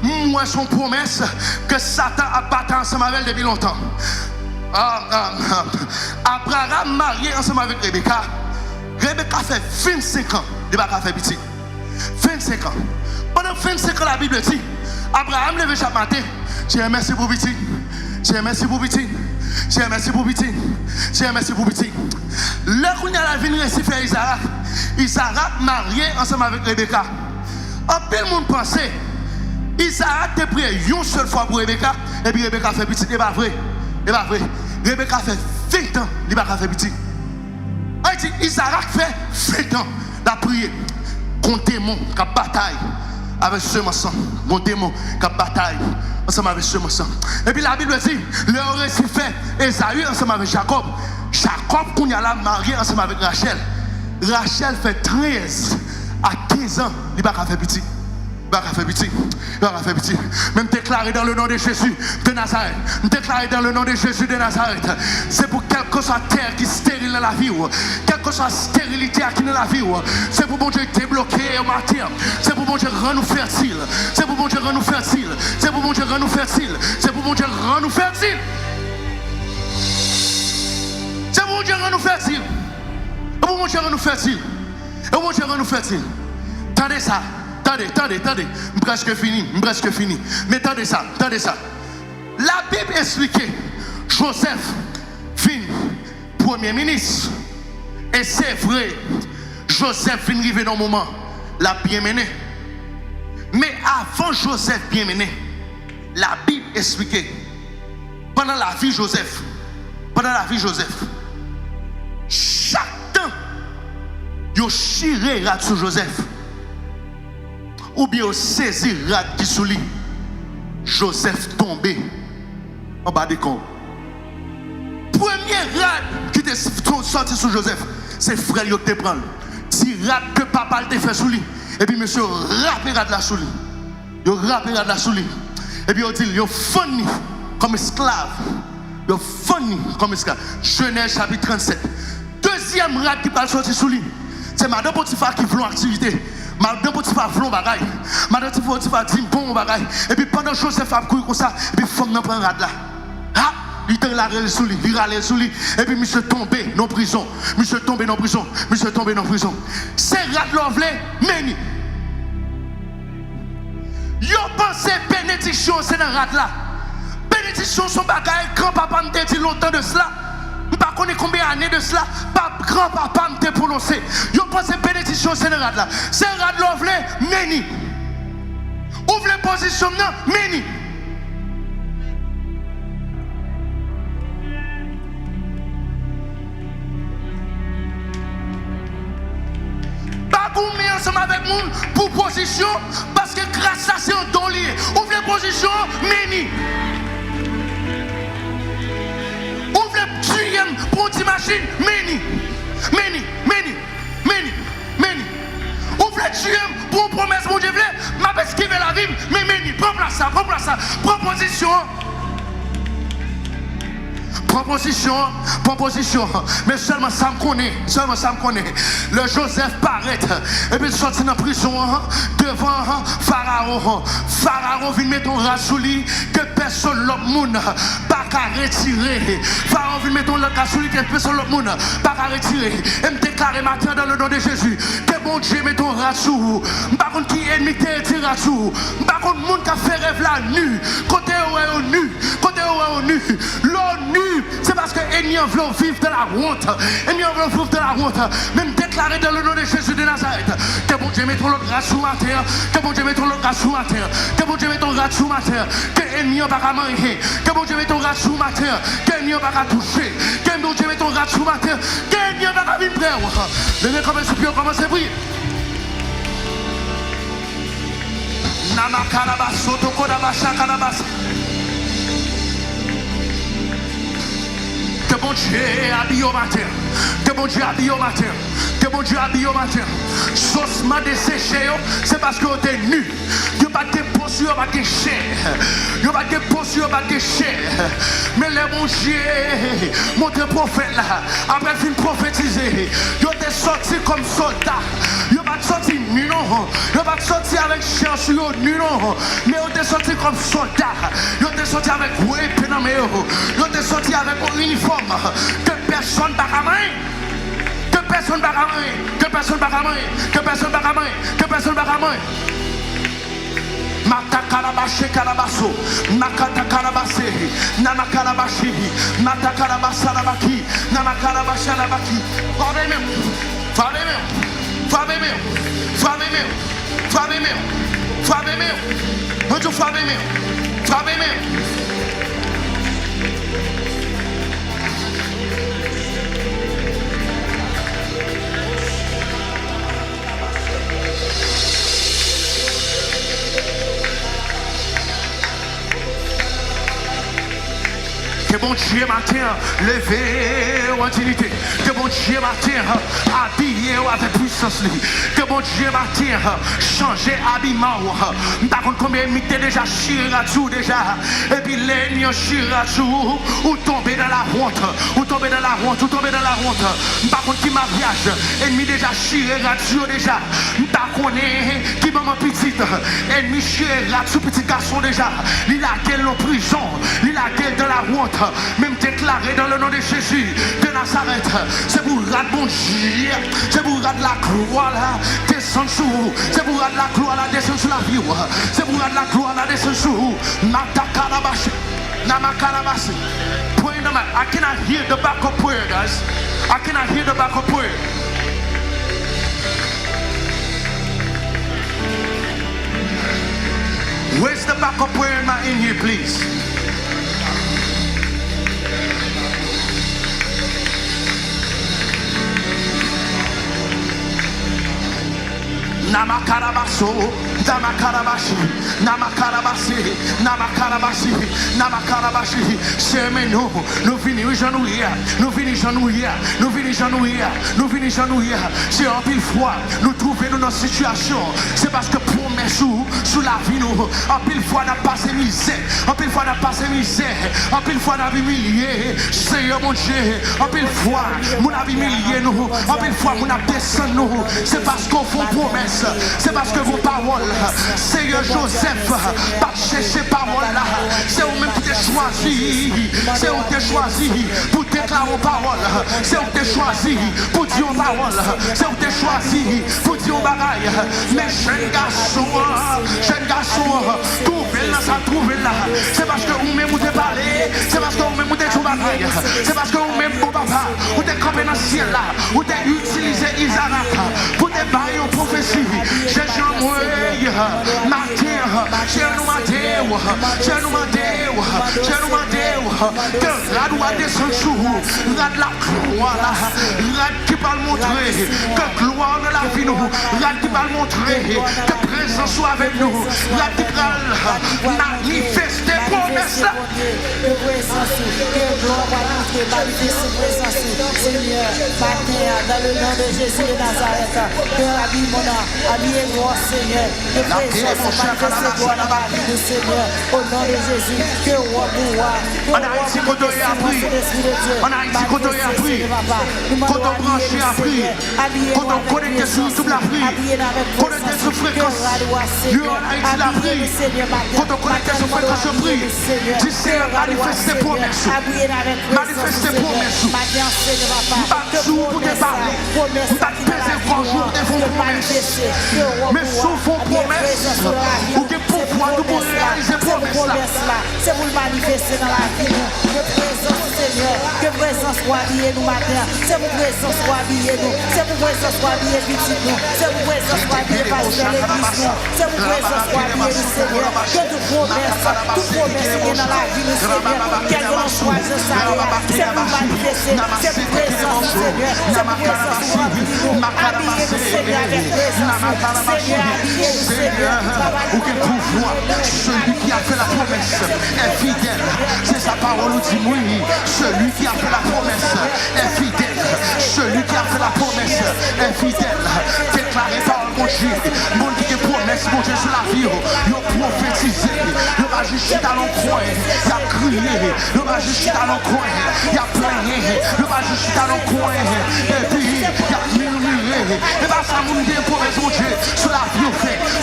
Moi, son promesse que Satan a battu ensemble avec depuis longtemps. Abraham marié ensemble avec Rebecca. Rebecca fait 25 ans. Il n'a pas fait petit. 25 ans. Pendant 25 ans, la Bible dit Abraham levait chaque matin. J'ai merci pour petit. J'ai merci pour petit. J'ai merci pour petit. J'ai merci pour petit. Là qu'on a la vie, récit fait Isaac. Isaac marié ensemble avec Rebecca. En peu de monde pensait Isaac était prêt une seule fois pour Rebecca. Et puis Rebecca fait petit. C'est pas vrai. C'est pas vrai. Rebecca fait 20 ans. Il n'a pas fait petit. Isaac fait 20 ans. La prière. Qu'on démon qui a bataille avec ce sang. Mon démon qui a bataille ensemble avec ce sang. Et puis la Bible dit, le récit fait Esaü ensemble avec Jacob. Jacob, qu'on y a là marié ensemble avec Rachel. Rachel fait 13 à 15 ans. Il n'a pas fait petit. Il n'a pas fait petit. Il n'a pas fait petit. Même déclaré dans le nom de Jésus de Nazareth. Déclaré dans le nom de Jésus de Nazareth. C'est pour quelque chose à terre qui est stérile dans la vie. Quelque chose à stérilité qui est dans la vie. C'est pour bon Dieu débloquer au matin. C'est pour bon Dieu rendre nous fertile. C'est pour bon Dieu rendre nous fertile. C'est pour bon Dieu rendre nous fertile. C'est pour bon Dieu rendre nous fertile. C'est pour bon Dieu rendre nous fertile. C'est pour bon Dieu rendre nous fertile. C'est pour bon Dieu rendre nous fertile. Tendez ça. Attendez, presque fini. Mais attendez ça. La Bible explique Joseph fin premier ministre. Et c'est vrai, Joseph fin arrivé dans le moment, l'a bien mené. Mais avant Joseph bien mené, la Bible explique pendant la vie Joseph, chaque temps, il chiré sur Joseph. Ou bien au saisi rad qui sous lui, Joseph tombé en bas des camps. Premier rad qui était sorti sur Joseph, c'est frère qui te prend. Si rad que papa te fait sous lui, et puis monsieur rappé rad là sous lui. Il rappé rad là sous lui. Et puis il dit, il funny comme esclave. Il funny comme esclave. Genèse chapitre 37. Deuxième rad qui va sortir sous lui, c'est Madame Potiphar qui voulait activité. Madame Potiphar voulait bagaille. Madame Potiphar dit bon bagaille. Et puis pendant Joseph a couru comme ça, et puis femme n'a pas un rad là. Ah, il était là sous lui, il râlait sous lui. Et puis monsieur tombé dans prison. Monsieur tombé dans prison. C'est rad l'envelé, meni. Yo pensé bénédiction c'est dans rad là. Bénédiction son bagaille, grand-papa m'a dit longtemps de cela. Je ne sais pas combien d'années de cela, grand-papa m'a prononcé. Je pense que bénédiction c'est le rad là. C'est le rad l'ouvre, meni. Ouvre les positions, meni. Pas gourmet ensemble avec nous pour position. position parce que grâce à c'est un don lié. Ouvre les positions, meni. Ouvre les deuxième pour une machine, meni. Ouvre les deuxième pour une promesse, mon Dieu, m'a esquivé la vie, mais meni. Prends place ça. Proposition. Proposition, mais seulement ça me connaît. Le Joseph paraît, et puis il sortit dans la prison devant Pharaon. Pharaon vient mettre un rat sous lui que personne l'autre monde pas qu'à retirer. Pharaon vient mettre un rat sous lui que personne l'autre monde pas qu'à retirer. Et me déclare matin dans le nom de Jésus que mon Dieu met un rat sous. Par contre, qui ennemi te tire sous. Par contre, monde qui a fait rêve la nu. Côté où est nu. L'ONU, c'est parce que l'ennemi veut vivre de la honte. Même déclarer dans le nom de Jésus de Nazareth que bon Dieu mette l'autre grâce sous ma terre. Que bon Dieu mette l'autre grâce sous ma terre. Que bon Dieu mette l'autre grâce sous ma terre. Que l'ennemi n'a pas manger. Que bon Dieu mette l'autre grâce sous ma terre. Que l'ennemi n'a pas toucher. Que bon Dieu mette l'autre grâce sous ma terre. Que l'ennemi n'a pas vivre près. Le commence à prier. Namakarabas, Sotokorabas, Shakarabas. Que bon Dieu habille au matin. Saucement desséché, c'est parce que tu es nu. Tu n'as pas de posture, pas de chair. Mais le bon Dieu, mon prophète là, après il prophétiser, tu es sorti comme soldat. Tu n'as pas sorti nu, non. Tu n'as pas sorti avec chien sur eux, nu, non. Mais tu es sorti comme soldat. Tu es sorti avec épée dans mes yeux. Tu es sorti avec un uniforme que personne ne va ramener. Que personne ne va ramener. Matakarabashi karabaso, Nakatakarabashi, Namakarabashi, Natakarabasarabaki, Namakarabasharabaki. Que bon Dieu matin, levé en dignité. Que bon Dieu matin, habillé avec puissance. Que bon Dieu matin, changer habillement. Par contre, combien de déjà chiré à tout déjà. Et puis l'ennemi chiré à tout. Ou tomber dans la honte. Par contre, qui mariage. Ennemi déjà chiré à tout déjà. Par contre, qui maman petite. Ennemi chiré à tout petit garçon déjà. Il a quelle prison. Il a quelle de la honte. Même déclaré dans le nom de Jésus de Nazareth, c'est pour rad bon Dieu, c'est pour rad la gloire là, descend sur vous, c'est pour rad la gloire là, descend sur la vie, c'est pour rad la gloire là, descend sur vous. Matakarabashi, Namakarabasi. I cannot hear the backup prayer, guys. I cannot hear the backup prayer. Where's the backup prayer in here, please? Namakarabaso, Namakarabashi. C'est nous finissons. C'est en pile fois, nous trouvons dans notre situation. C'est parce que promesse sous la vie, nous, en pile fois, n'a pas ces misères. En pile fois, n'a humilié. Seigneur mon Dieu, en pile fois, nous avons humilié nous. En pile fois, nous avons descendu nous. C'est parce qu'on fait promesse. C'est parce que vos paroles, Seigneur Joseph, pas chercher parole là. C'est vous-même qui t'es choisi. C'est vous qui t'es choisi pour déclarer vos paroles. C'est vous qui t'es choisi pour dire vos paroles. C'est vous qui t'es choisi pour dire vos bagailles. Mais jeune garçon, trouvez là, ça trouve là. C'est parce que vous-même vous t'es parlé. C'est parce que vous-même vous t'es joué bagaille. C'est parce que vous-même, bon papa, vous t'es campé dans le ciel là. Vous t'es utilisé Isaac pour te bailler en prophétie. Que grade ou à descendre sur vous. Grade la gloire là. Grade qui va le montrer. Que gloire de la vie nous. Grade qui va le montrer. Que présence soit avec nous. Grade qui va manifester promesse là. Que présence, que gloire va montrer, manifester présence. Seigneur, matin, dans le nom de Jésus de Nazareth, que habille mon âme, habille moi, Seigneur. Que présence, manifester gloire dans ma vie, Seigneur. Au nom de Jésus, que roi pour roi. En Haïti, quand on a appris. En Haïti, quand on a appris. Quand on branche a appris. Quand on connecte sur YouTube l'Afrique. Connecte sur fréquence. En Haïti l'Afrique. Quand on connecte sur fréquence, je prie. Tu sais, manifester promesses. Manifester promesses. Pas jour pour te parler. Pas te baiser pour jour des vos promesses. Mais sauf vos promesses. Ou que pouvoir nous pour réaliser promesses là. C'est pour le manifester dans la vie. Que présence, Seigneur. Que présence soit habillée nous matin. C'est pour présence soit habillée nous. C'est pour présence soit habillée petit nous. C'est pour présence soit habillée pasteur l'église nous. C'est pour présence soit habillée nous, Seigneur. Que toute promesse qui est dans la vie nous, Seigneur. Quel grand choix je savais. C'est pour manifester. C'est pour présence, Seigneur. C'est pour présence soit habillée nous, Seigneur, avec présence. Seigneur, habillée nous, Seigneur. Ou quel pouvoir, celui qui a fait la promesse est fidèle. C'est sa parole nous dit oui. Celui qui a fait la promesse est fidèle. Celui qui a fait la promesse est fidèle. Déclaré par mon Dieu. Mon Dieu promesse, mon Dieu sur la vie. Il a prophétisé. Le magicien dans le coin. Il a crié. Le magicien dans le coin. Il a plaigné. Le magicien dans le coin. Et puis il a murmuré. Et bien ça mon Dieu promesse, mon Dieu sur la vie.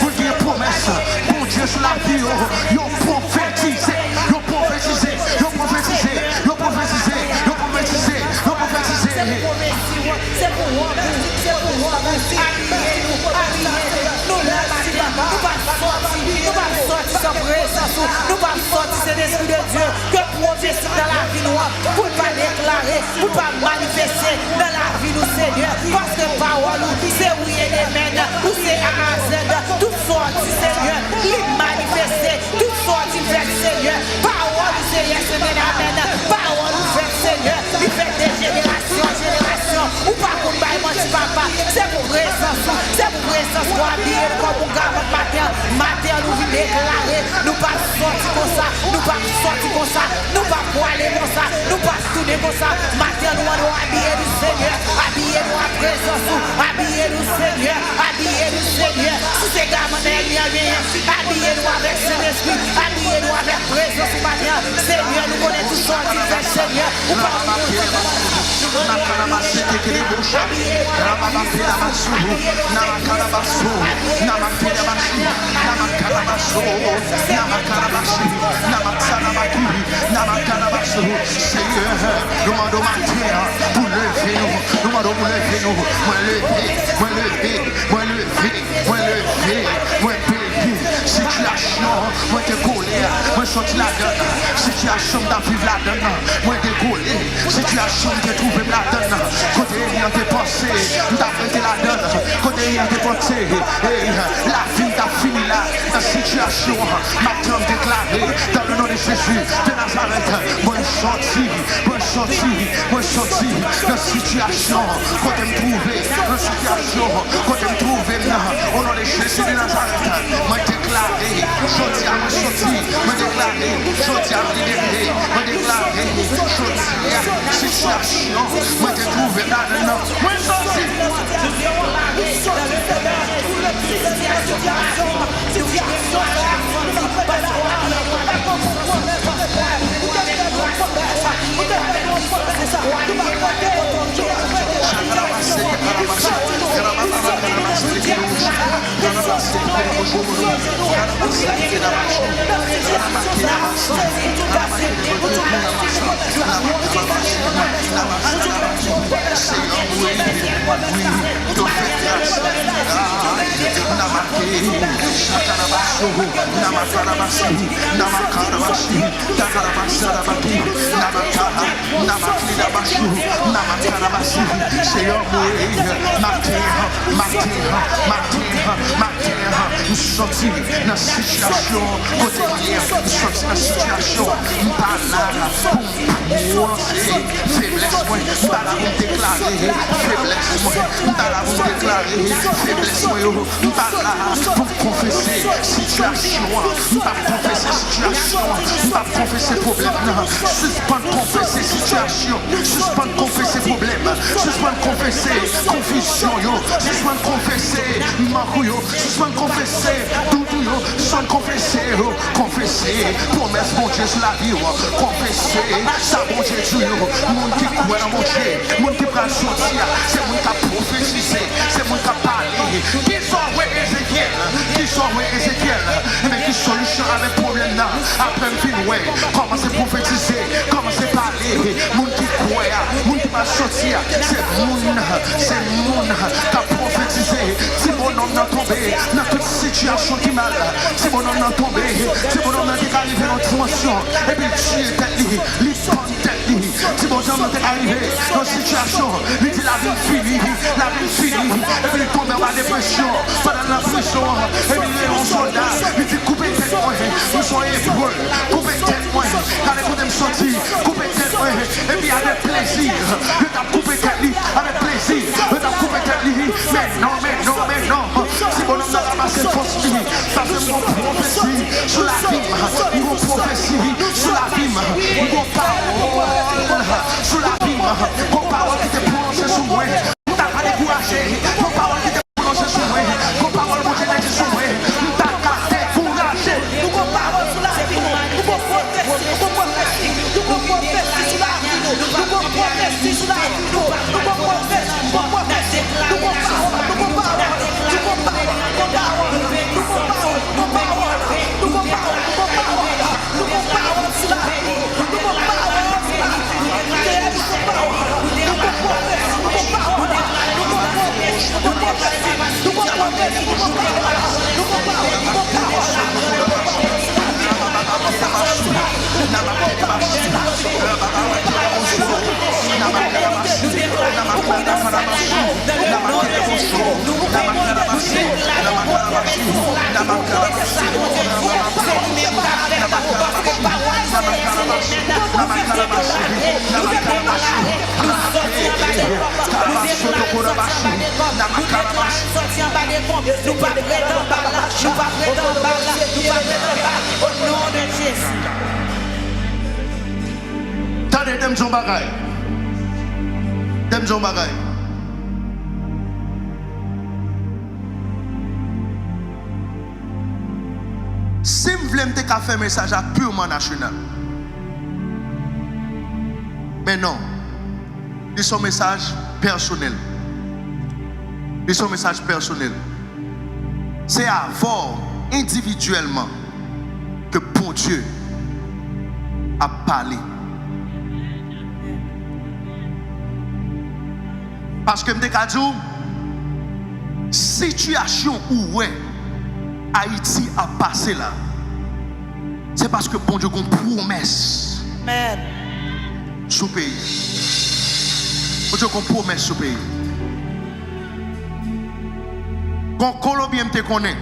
Mon Dieu promesse. Mon Dieu sur la vie. Il a prophétisé. Il a prophétisé. Il a prophétisé. Il a prophétisé. Il a prophétisé. Il a prophétisé. C'est pour moi, c'est pour moi, habillez-nous, nous ne pas sortir sans présence, nous pas sortir cet esprit de Dieu que prophétie dans la vie nous, pour ne pas déclarer, pour ne pas manifester dans la vie nous, Seigneur, parce que parole, c'est oui et amen, ou c'est A à Z, toute sortie, Seigneur, il manifester, toute sortie fait, Seigneur, parole, c'est yes et amen, parole, fait, Seigneur, il fait des générations, ou pas qu'on baille mon petit papa, c'est pour présence, pour habiller comme on garde matin, nous vient déclarer, nous pas sortir comme ça, nous pas sortir comme ça, nous pas aller comme ça, nous pas tourner comme ça, matin nous allons habiller du Seigneur, habiller-nous à présence, habiller-nous Seigneur, habiller-nous Seigneur, si c'est gamin habillez-nous avec Saint-Esprit, habillez-nous avec présence, matin, Seigneur, nous connaissons tout sortir, Seigneur, ou pas Seigneur, nous demandons matin pour lever nous, situation, moi te colère, moi sorti la donne, situation d'en vivre la donne, moi décollé, situation de trouver la donne, côté ayant tes pensées, t'as prêté la donne, côté ayant tes pensées, la vie t'a fini là, la situation, maintenant déclaré, dans le nom de Jésus de Nazareth, moi sorti, la situation, côté me trouver, la situation, côté me trouver, au nom de Jésus de Nazareth, moi déclaré, sorti à moi sorti, moi déclaré, sorti à me libérer, moi déclaré, sorti à situation, moi te trouvé là dedans, moi sorti. sorti dans la situation, côté hier, sorti dans la situation, pas là pour lancer faiblesse, moi, pas là pour déclarer faiblesse, moi, pas là pour déclarer faiblesse, moi, pas là pour confesser situation, pas confesser situation, pas confesser problème, suspendre confesser situation, suspendre confesser problème, suspendre confesser confusion, suspendre confesser manque, suspendre confesser doudou, suspendre confesser, confesser promesse bon Dieu sur la vie, confesser ça bon Dieu sur monde qui croit dans mon Dieu, monde qui va sortir, c'est monde qui a prophétisé, c'est monde qui a parlé, qui sont Ézéchiel, qui sont Ézéchiel, mais qui solution avec problème là, après me fin ouais, commencez à prophétiser, commencez à parler, monde qui croit, monde qui va sortir, c'est monde qui a prophétisé, si mon homme n'a tombé dans toute situation qui mal, si mon homme n'a tombé, si mon homme n'a arrivé dans une dimension, et puis Dieu est tête, il prend tête, si mon homme est arrivé dans une situation, il dit la vie finie, et puis il tombe dans la dépression, pendant la prison, et puis il est un soldat, il dit coupez tête moi, nous sommes hébreux, coupez tête moi, quand les côtés me sortir, coupez tête moi, et puis avec plaisir, je t'ai coupé tête avec plaisir, je t'ai coupé tête, mais non, si mon homme n'a ramassé force, ça c'est mon prophétie sur la vie, mon prophétie sur la vie, mon parole sur la vie, mon parole qui te prononcée sur moi, t'as pas découragé, mon parole qui te prononcée sur moi, mon parole mon Dieu est sur moi, t'as pas découragé, mon parole sur la vie, mon prophétie sur la vie, mon prophétie sur la vie, mon prophétie sur la vie, mon prophétie, Tendez, dem son bagay. Si je voulais faire un message purement national. Mais non. C'est son message personnel. C'est son message personnel. C'est à voir individuellement que bon Dieu a parlé. Parce que je dis, situation où Haïti a passé là, c'est parce que bon Dieu a une promesse sur le pays. Bon Dieu a une promesse sur le pays. Quand Colombien te connaît,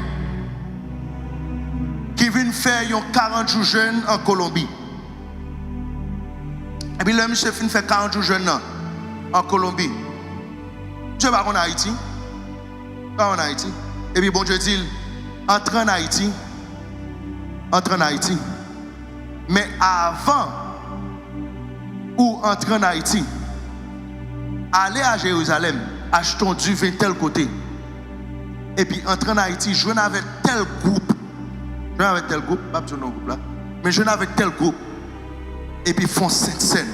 qui vient faire 40 jours jeunes en Colombie. Et puis le monsieur vient faire 40 jours jeunes en Colombie. Dieu va en Haïti. Pas en Haïti. Et puis bon Dieu dit, entre en Haïti. Mais avant ou entrer en Haïti, allez à Jérusalem, achetons du vin tel côté. Et puis entrer en Haïti, jouer avec tel groupe. Jouer avec tel groupe, pas besoin de groupe là. Mais jouer avec tel groupe. Et puis font cette scène.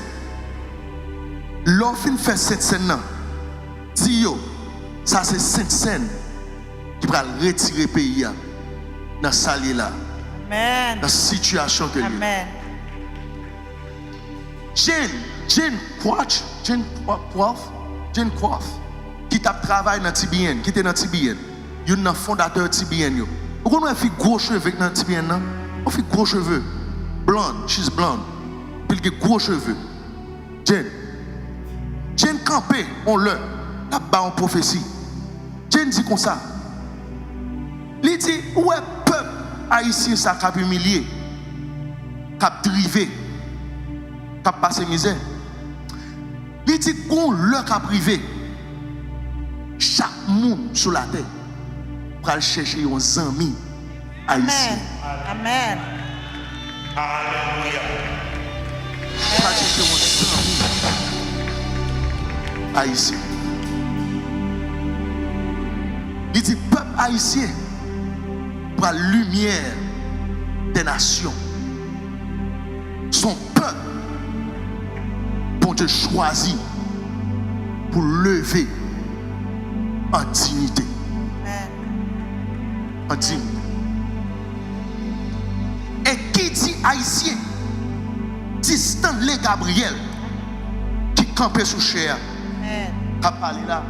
L'on fin fait cette scène là. Dis yo, ça c'est cette scène qui va retirer le pays dans salier là. Amen. Dans la situation que Amen. Jane Croft, qui t'a travaillé dans TBN, qui était dans TBN, il est un fondateur TBN. Vous connaissez un gros cheveux dans TBN? On fait gros cheveux. Blonde, she's blonde. Puis il a gros cheveux. Jane campé, on le, là-bas en prophétie. Jane dit comme ça. Il dit, ouais, peuple haïtien, ça a humilié, qui a drivé, qui a passé misère. Il dit, qu'on leur a privé, chaque monde sur la terre, pour aller chercher un ami haïtien. Amen. Alléluia. Pour aller chercher un ami haïtien. Il dit, peuple haïtien, pour la lumière des nations. Son peuple, pour Dieu choisi, pour lever en dignité. En dignité. Et qui dit haïtien, dit Stanley Gabriel, qui campait sous chair, qui a parlé là.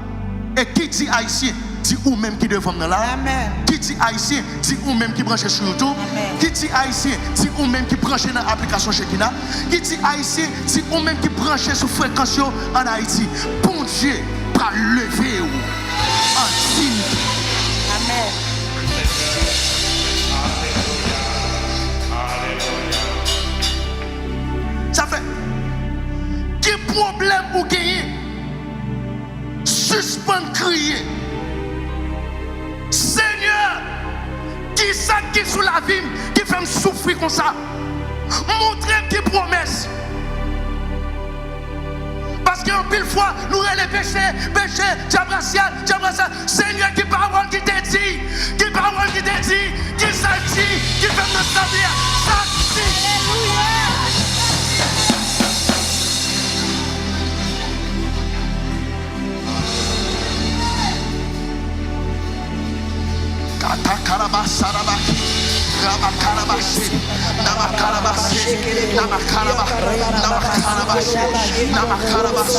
Et qui dit haïtien, dit ou même qui devant nous là. Amen. Qui dit haïtien, dit ou même qui branche sur YouTube. Amen. Qui dit haïtien, dit ou même qui branche dans l'application Shekina. Qui dit haïtien, dit ou même qui branche sur fréquence en Haïti. Bon Dieu, pour lever en dignité. Amen. Ça fait, quel problème vous gagnez? Suspendre crier. Seigneur, qui ça qui est sous la vie, qui fait me souffrir comme ça? Montrez tes promesses. Parce qu'en pile fois, nous les péchés, diabrasial. Seigneur, qui parole qui te dit, qui parole qui te dit, qui ça dit, qui fait me servir, ça dit. Alléluia. Namakarabas,